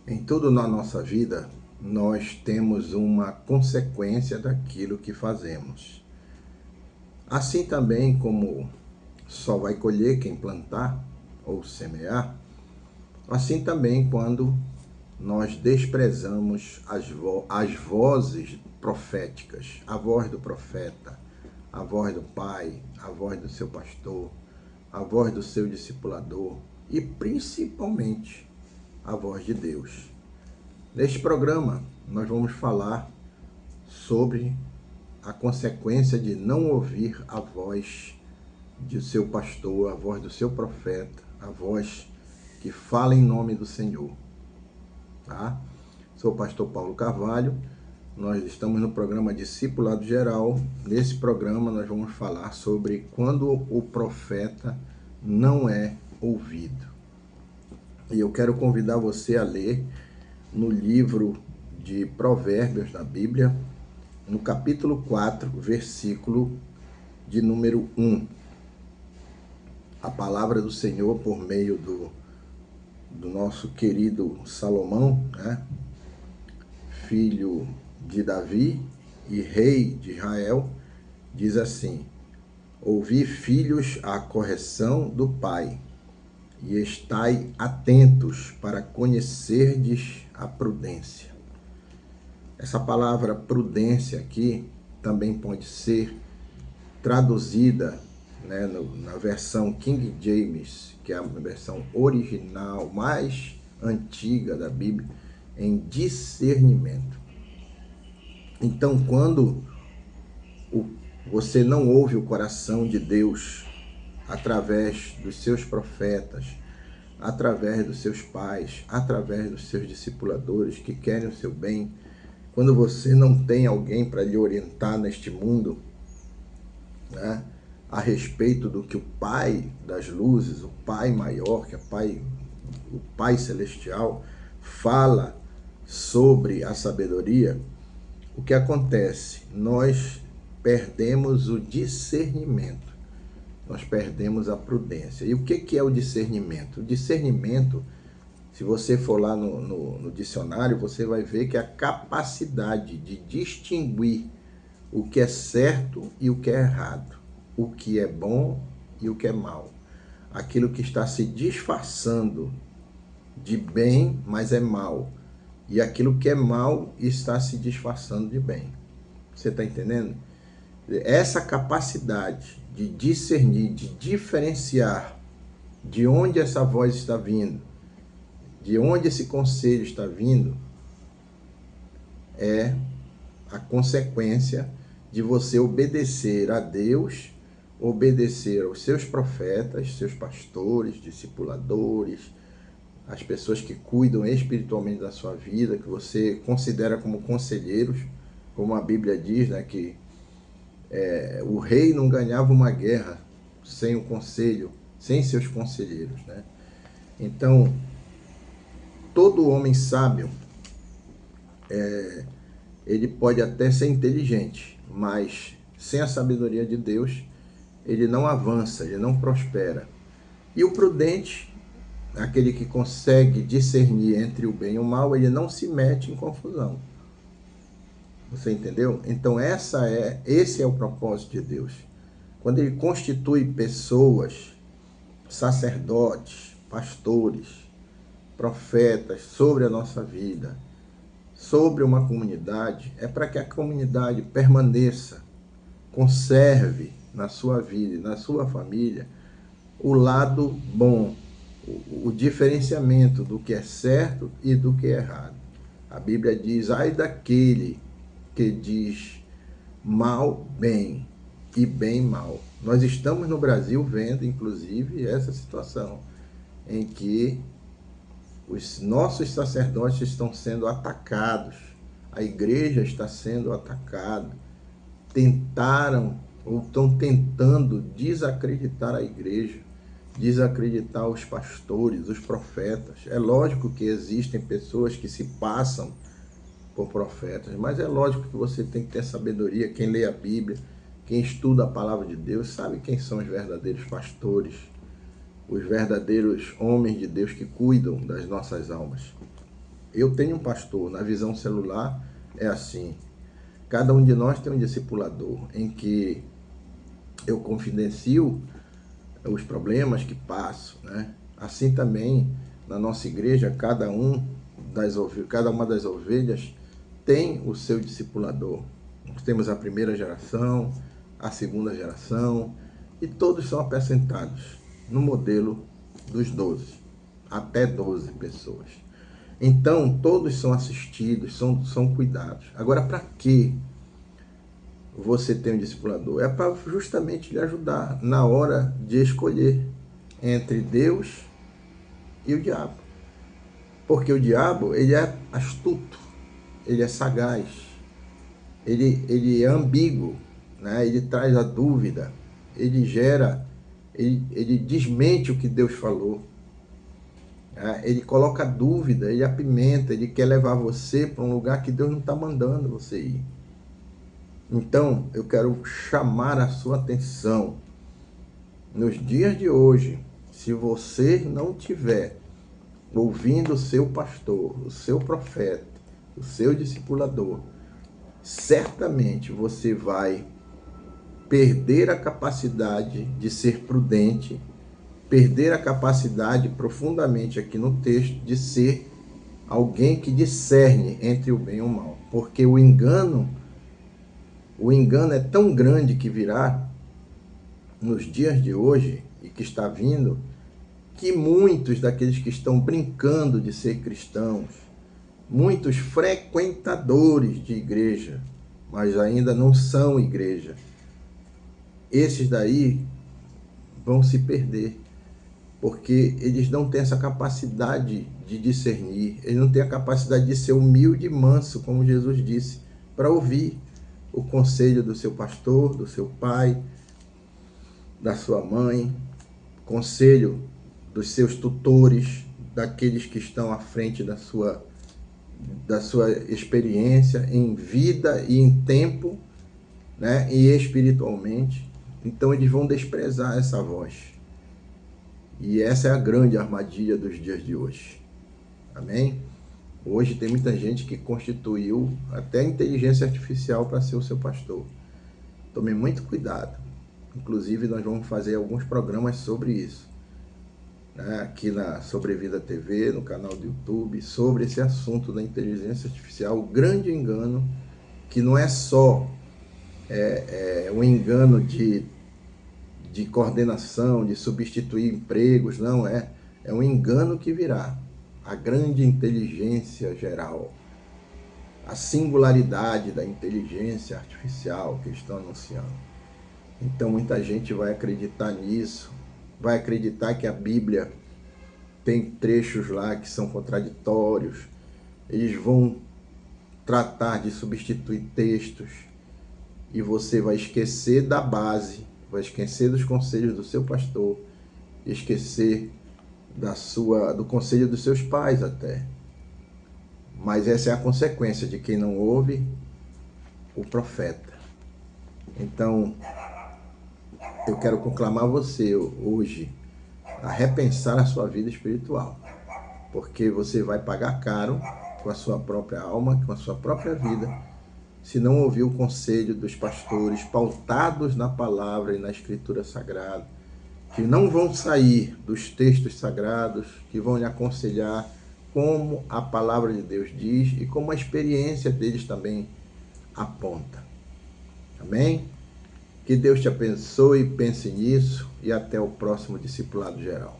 Em tudo na nossa vida, nós temos uma consequência daquilo que fazemos. Assim também como só vai colher quem plantar ou semear, assim também quando nós desprezamos as vozes proféticas, a voz do profeta, a voz do pai, a voz do seu pastor, a voz do seu discipulador e principalmente a voz de Deus. Neste programa, nós vamos falar sobre a consequência de não ouvir a voz de seu pastor, a voz do seu profeta, a voz que fala em nome do Senhor. Tá? Sou o pastor Paulo Carvalho, nós estamos no programa Discipulado Geral. Nesse programa nós vamos falar sobre quando o profeta não é ouvido. E eu quero convidar você a ler no livro de Provérbios da Bíblia, no capítulo 4, versículo de número 1. A palavra do Senhor por meio do nosso querido Salomão, né? Filho de Davi e rei de Israel, diz assim: ouvi, filhos, a correção do pai, e estai atentos para conhecerdes a prudência. Essa palavra prudência aqui também pode ser traduzida, né, na versão King James, que é a versão original mais antiga da Bíblia, em discernimento. Então, quando você não ouve o coração de Deus através dos seus profetas, através dos seus pais, através dos seus discipuladores que querem o seu bem, quando você não tem alguém para lhe orientar neste mundo, né, a respeito do que o Pai das luzes, o Pai maior, que é o Pai celestial, fala sobre a sabedoria, o que acontece? Nós perdemos o discernimento, nós perdemos a prudência. E o que é o discernimento? O discernimento, se você for lá no dicionário, você vai ver que é a capacidade de distinguir o que é certo e o que é errado, o que é bom e o que é mal. Aquilo que está se disfarçando de bem, mas é mal. E aquilo que é mal está se disfarçando de bem. Você está entendendo? Essa capacidade de discernir, de diferenciar de onde essa voz está vindo, de onde esse conselho está vindo, é a consequência de você obedecer a Deus, obedecer aos seus profetas, seus pastores, discipuladores, as pessoas que cuidam espiritualmente da sua vida, que você considera como conselheiros, como a Bíblia diz, né, que o rei não ganhava uma guerra sem o conselho, sem seus conselheiros, né? Então, todo homem sábio, ele pode até ser inteligente, mas sem a sabedoria de Deus, ele não avança, ele não prospera. E o prudente, aquele que consegue discernir entre o bem e o mal, ele não se mete em confusão. Você entendeu? Então esse é o propósito de Deus. Quando ele constitui pessoas, sacerdotes, pastores, profetas sobre a nossa vida, sobre uma comunidade, é para que a comunidade permaneça, conserve na sua vida e na sua família o lado bom, o diferenciamento do que é certo e do que é errado. A Bíblia diz: ai daquele que diz mal bem e bem mal. Nós estamos no Brasil vendo, inclusive, essa situação em que os nossos sacerdotes estão sendo atacados, a igreja está sendo atacada, tentaram ou estão tentando desacreditar a igreja, desacreditar os pastores, os profetas. É lógico que existem pessoas que se passam por profetas, mas é lógico que você tem que ter sabedoria. Quem lê a Bíblia, quem estuda a palavra de Deus, sabe quem são os verdadeiros pastores, os verdadeiros homens de Deus que cuidam das nossas almas. Eu tenho um pastor, na visão celular é assim. Cada um de nós tem um discipulador, em que eu confidencio os problemas que passo, né? Assim também, na nossa igreja, cada uma das ovelhas tem o seu discipulador. Nós temos a primeira geração, a segunda geração, e todos são acrescentados no modelo dos 12, até 12 pessoas. Então, todos são assistidos, são cuidados. Agora, para que você tem um discipulador? É para justamente lhe ajudar na hora de escolher entre Deus e o diabo. Porque o diabo, ele é astuto, ele é sagaz, ele é ambíguo, né? Ele traz a dúvida, ele desmente o que Deus falou. Ele coloca dúvida, ele apimenta, ele quer levar você para um lugar que Deus não está mandando você ir. Então, eu quero chamar a sua atenção. Nos dias de hoje, se você não tiver ouvindo o seu pastor, o seu profeta, o seu discipulador, certamente você vai perder a capacidade de ser prudente, perder a capacidade, profundamente aqui no texto, de ser alguém que discerne entre o bem e o mal. Porque o engano é tão grande que virá nos dias de hoje e que está vindo, que muitos daqueles que estão brincando de ser cristãos, muitos frequentadores de igreja, mas ainda não são igreja, esses daí vão se perder, porque eles não têm essa capacidade de discernir, eles não têm a capacidade de ser humilde e manso, como Jesus disse, para ouvir o conselho do seu pastor, do seu pai, da sua mãe, conselho dos seus tutores, daqueles que estão à frente da sua experiência em vida e em tempo, né, e espiritualmente. Então eles vão desprezar essa voz. E essa é a grande armadilha dos dias de hoje. Amém? Hoje tem muita gente que constituiu até inteligência artificial para ser o seu pastor. Tome muito cuidado. Inclusive, nós vamos fazer alguns programas sobre isso, né? Aqui na Sobrevida TV, no canal do YouTube, sobre esse assunto da inteligência artificial, o grande engano, que não é só um engano de coordenação, de substituir empregos, não é. É um engano que virá. A grande inteligência geral, a singularidade da inteligência artificial que estão anunciando. Então muita gente vai acreditar nisso, vai acreditar que a Bíblia tem trechos lá que são contraditórios, eles vão tratar de substituir textos e você vai esquecer da base, vai esquecer dos conselhos do seu pastor, esquecer do conselho dos seus pais até. Mas essa é a consequência de quem não ouve o profeta. Então, eu quero conclamar você hoje a repensar a sua vida espiritual, porque você vai pagar caro com a sua própria alma, com a sua própria vida, se não ouvir o conselho dos pastores pautados na palavra e na escritura sagrada, que não vão sair dos textos sagrados, que vão lhe aconselhar como a palavra de Deus diz e como a experiência deles também aponta. Amém? Que Deus te abençoe, pense nisso e até o próximo Discipulado Geral.